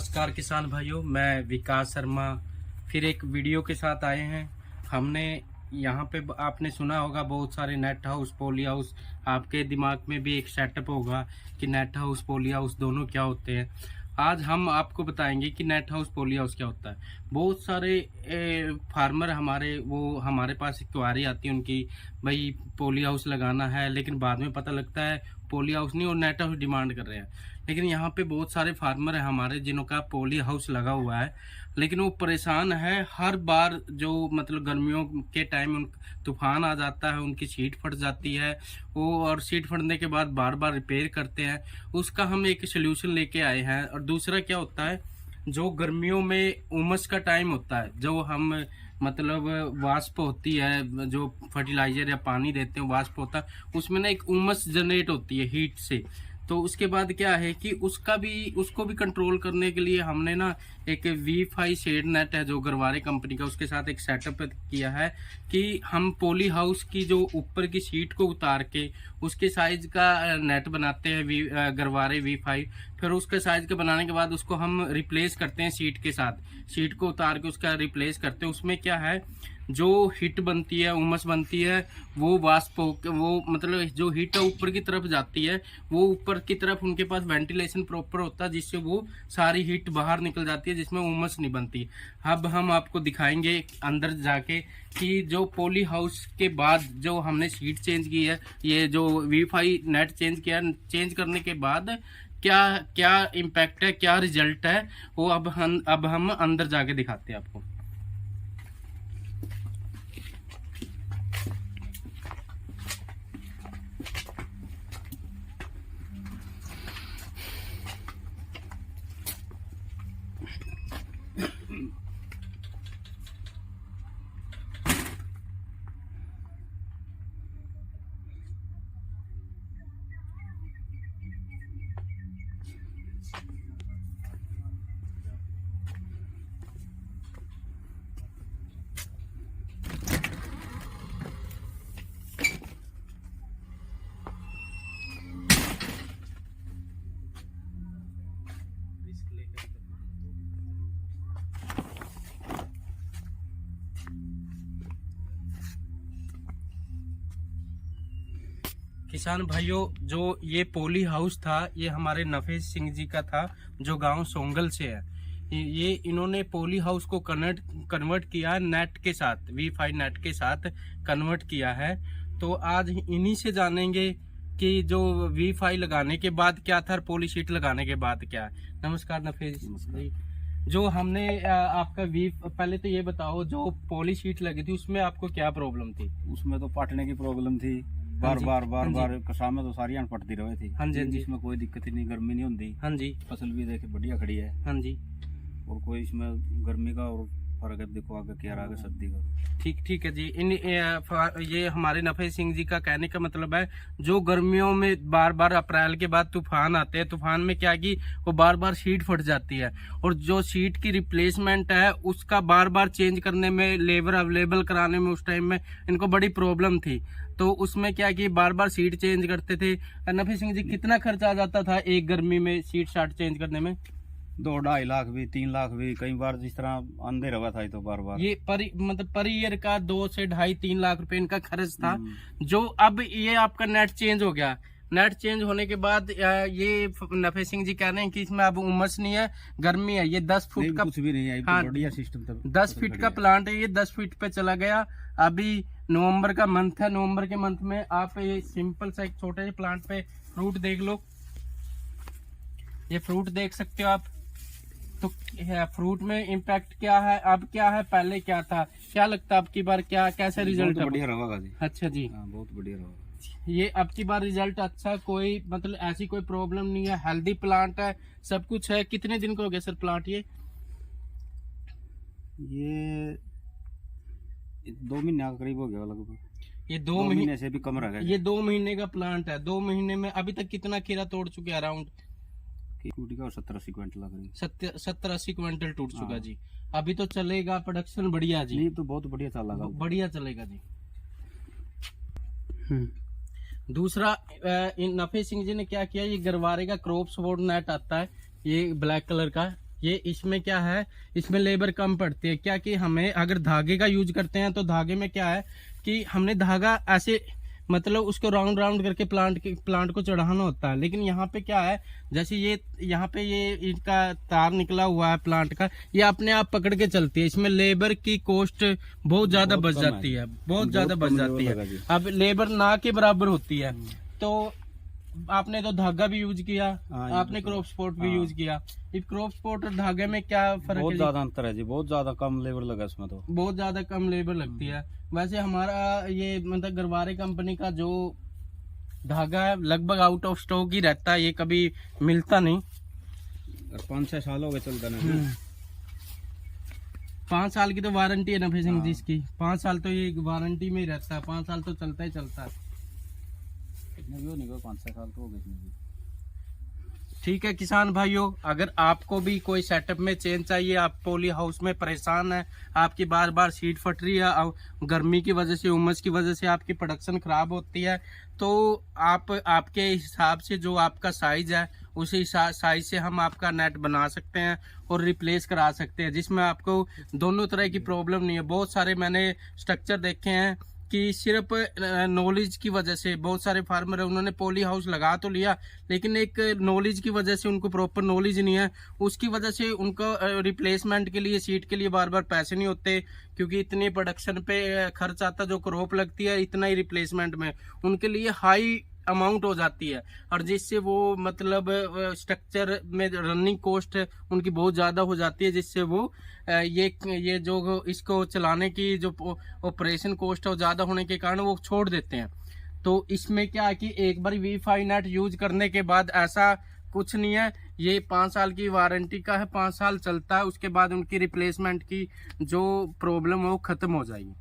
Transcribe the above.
नमस्कार किसान भाइयों, मैं विकास शर्मा फिर एक वीडियो के साथ आए हैं। हमने यहाँ पे आपने सुना होगा बहुत सारे नेट हाउस, पॉली हाउस। आपके दिमाग में भी एक सेटअप होगा कि नेट हाउस, पॉली हाउस दोनों क्या होते हैं। आज हम आपको बताएंगे कि नेट हाउस, पॉली हाउस क्या होता है। बहुत सारे फार्मर हमारे पास क्वारी आती है उनकी, भाई पॉली हाउस लगाना है, लेकिन बाद में पता लगता है पॉली हाउस नहीं और नेट हाउस डिमांड कर रहे हैं। लेकिन यहाँ पे बहुत सारे फार्मर हैं हमारे जिनों का पॉली हाउस लगा हुआ है, लेकिन वो परेशान है। हर बार जो मतलब गर्मियों के टाइम तूफान आ जाता है, उनकी शीट फट जाती है वो, और शीट फटने के बाद बार बार रिपेयर करते हैं। उसका हम एक सोल्यूशन लेके आए हैं। और दूसरा क्या होता है, जो गर्मियों में उमस का टाइम होता है, जो हम मतलब वाष्प होती है, जो फर्टिलाइजर या पानी देते हैं वाष्प होता है, उसमें ना एक उमस जनरेट होती है हीट से। तो उसके बाद क्या है कि उसको भी कंट्रोल करने के लिए हमने ना एक V5 शेड नेट है जो गरवारे कंपनी का, उसके साथ एक सेटअप किया है कि हम पॉली हाउस की जो ऊपर की शीट को उतार के उसके साइज का नेट बनाते हैं, गरवारे V5। फिर उसके साइज के बनाने के बाद उसको हम रिप्लेस करते हैं शीट के साथ। शीट को उतार के उसका रिप्लेस करते हैं। उसमें क्या है, जो हीट बनती है, उमस बनती है, वो वाष्प वो मतलब जो हीट है ऊपर की तरफ जाती है, वो ऊपर की तरफ उनके पास वेंटिलेशन प्रॉपर होता है, जिससे वो सारी हीट बाहर निकल जाती है, जिसमें उमस नहीं बनती। अब हम आपको दिखाएंगे अंदर जाके कि जो पॉली हाउस के बाद जो हमने शीट चेंज की है, ये जो V5 नेट चेंज किया, चेंज करने के बाद क्या क्या इम्पैक्ट है, क्या रिजल्ट है, वो अब हम अंदर जाके दिखाते हैं आपको। किसान भाइयों, जो ये पॉली हाउस था ये हमारे नफेज सिंह जी का था, जो गांव सोंगल से है। ये इन्होंने पॉली हाउस को कन्वर्ट किया नेट के साथ, V5 नेट के साथ कन्वर्ट किया है। तो आज इन्हीं से जानेंगे कि जो V5 लगाने के बाद क्या था और पॉली शीट लगाने के बाद क्या है। नमस्कार नफेज जी। जो हमने आपका पहले तो ये बताओ, जो पॉली शीट लगी थी उसमें आपको क्या प्रॉब्लम थी? उसमें तो पाटने की प्रॉब्लम थी, बार बार कसाम में तो सारी पटती रहे थी। हाँ जी, इसमें कोई दिक्कत ही नहीं, गर्मी नहीं होती। हाँ जी, फसल भी देखे बढ़िया खड़ी है। हाँ जी, और कोई इसमें गर्मी का और फर्क है, देखो आगे क्या आगे सर्दी का। ठीक है जी। ये हमारे नफे सिंह जी का कहने का मतलब है, जो गर्मियों में बार बार अप्रैल के बाद तूफान आते हैं, तूफान में क्या कि वो बार बार शीट फट जाती है, और जो शीट की रिप्लेसमेंट है उसका बार बार चेंज करने में, लेबर अवेलेबल कराने में उस टाइम में इनको बड़ी प्रॉब्लम थी। तो उसमें क्या कि बार बार सीट चेंज करते थे। नफी सिंह जी, कितना खर्चा आ जाता था एक गर्मी में सीट शार्ट चेंज करने में? 2-2.5 लाख भी, 3 लाख भी, कई बार जिस तरह अंधे रहा था तो बार बार ये पर ईयर का 2 से 2.5-3 लाख रुपए इनका खर्च था। जो अब ये आपका नेट चेंज हो गया, नेट चेंज होने के बाद ये नफे सिंह जी कह रहे हैं कि इसमें अब उमस नहीं है, गर्मी है। ये 10 फुट का कुछ भी नहीं है। हाँ, बढ़िया सिस्टम था। 10 फीट का प्लांट है, ये 10 फीट पे चला गया। अभी नवंबर का मंथ है, नवंबर के मंथ में आप ये सिंपल सा एक छोटे से प्लांट पे फ्रूट देख लो, ये फ्रूट देख सकते हो आप। तो फ्रूट में इम्पैक्ट क्या है, अब क्या है, पहले क्या था, क्या लगता है अब की बार क्या कैसा रिजल्ट है? बढ़िया रहा जी। अच्छा जी, बहुत बढ़िया रहा। ये अब की बार रिजल्ट अच्छा, कोई मतलब ऐसी कोई प्रॉब्लम नहीं है, हेल्दी प्लांट है, सब कुछ है। कितने दिन का हो गया सर प्लांट? ये 2 महीने के करीब हो गया लगभग। ये 2 महीने से भी कम रह गया। ये 2 महीने का प्लांट है। 2 महीने में अभी तक कितना खीरा तोड़ चुके हैं? अराउंड 70-80 क्विंटल लग रही। 70-80 क्विंटल टूट चुका जी। अभी तो चलेगा प्रोडक्शन बढ़िया जी। नहीं तो बहुत बढ़िया चलेगा, बढ़िया चलेगा जी। दूसरा इन नफे सिंह जी ने क्या किया, ये गरवारे का क्रॉप सपोर्ट नेट आता है, ये ब्लैक कलर का, ये इसमें क्या है, इसमें लेबर कम पड़ती है। क्या कि हमें अगर धागे का यूज करते हैं तो धागे में क्या है कि हमने धागा ऐसे मतलब उसको राउंड राउंड करके प्लांट को चढ़ाना होता है। लेकिन यहाँ पे क्या है, जैसे ये यहाँ पे ये इनका तार निकला हुआ है प्लांट का, ये अपने आप पकड़ के चलती है। इसमें लेबर की कॉस्ट बहुत ज्यादा बच जाती है, बहुत ज्यादा बच जाती है। अब लेबर ना के बराबर होती है। तो आपने तो धागा भी यूज किया, आपने क्रॉप स्पोर्ट भी यूज किया। इस क्रॉप स्पोर्ट और धागे में क्या फर्क है? बहुत ज्यादा अंतर है जी, बहुत ज्यादा कम लेबर लगा इसमें, तो बहुत ज्यादा कम लेबर लगती है। वैसे हमारा ये मतलब गरवारे कंपनी का जो धागा है लगभग आउट ऑफ स्टॉक ही रहता है, ये कभी मिलता नहीं। 5-6 साल हो गए चलता नहीं। 5 साल की तो वारंटी है ना फिशिंग जी इसकी, 5 साल तो ये वारंटी में ही रहता है, 5 साल तो चलता ही चलता है। नहीं 5-6 साल तो हो गए। ठीक है किसान भाइयों, अगर आपको भी कोई सेटअप में चेंज चाहिए, आप पॉली हाउस में परेशान है, आपकी बार बार सीट फट रही है, गर्मी की वजह से, उमस की वजह से आपकी प्रोडक्शन खराब होती है, तो आप आपके हिसाब से जो आपका साइज है उसी साइज से हम आपका नेट बना सकते हैं और रिप्लेस करा सकते हैं, जिसमें आपको दोनों तरह की प्रॉब्लम नहीं है। बहुत सारे मैंने स्ट्रक्चर देखे हैं कि सिर्फ नॉलेज की वजह से बहुत सारे फार्मर है, उन्होंने पॉली हाउस लगा तो लिया, लेकिन एक नॉलेज की वजह से, उनको प्रॉपर नॉलेज नहीं है, उसकी वजह से उनको रिप्लेसमेंट के लिए, सीट के लिए बार बार पैसे नहीं होते, क्योंकि इतनी प्रोडक्शन पे खर्च आता, जो क्रॉप लगती है इतना ही रिप्लेसमेंट में उनके लिए हाई अमाउंट हो जाती है, और जिससे वो मतलब स्ट्रक्चर में रनिंग कॉस्ट उनकी बहुत ज़्यादा हो जाती है, जिससे वो ये जो इसको चलाने की जो ऑपरेशन कॉस्ट है वो ज़्यादा होने के कारण वो छोड़ देते हैं। तो इसमें क्या है कि एक बार V5 नेट यूज करने के बाद ऐसा कुछ नहीं है, ये 5 साल की वारंटी का है, 5 साल चलता है, उसके बाद उनकी रिप्लेसमेंट की जो प्रॉब्लम है वो खत्म हो जाएगी।